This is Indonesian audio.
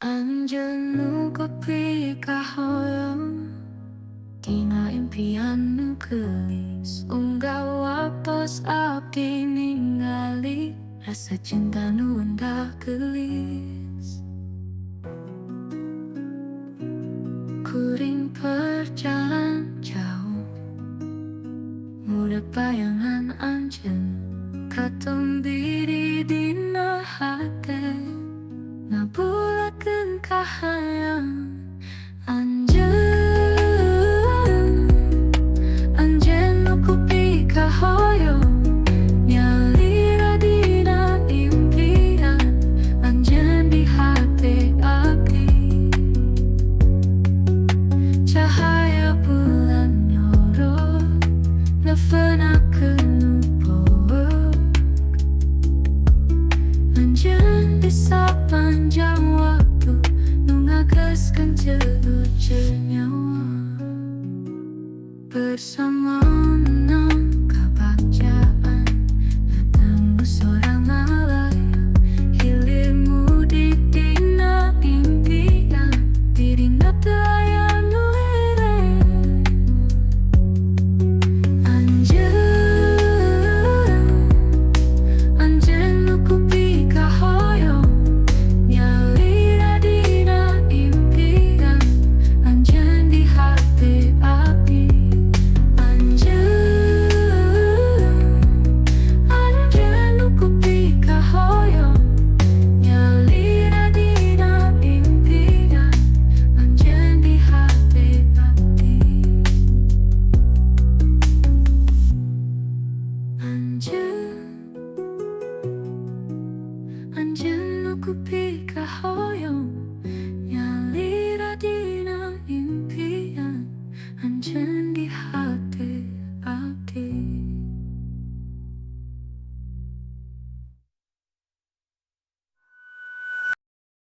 Anjeunnu kopi kahoyong Dina impiannu gelis Unggah watos abdi ningali Rasa cinta nu endah gelis Kuring perjalanan jauh Mudah bayangan anjeun Katumbiri dina hate Ngabulakeun kahayang Anjeunnu kopi kahoyong Nyalira dina impian Anjeun di hate abdi Cahaya bulan nyorot Neufeunakeun nu boeuk Anjeun di sapanjang waktu Nu ngageskeun celuceur nyawa Bersama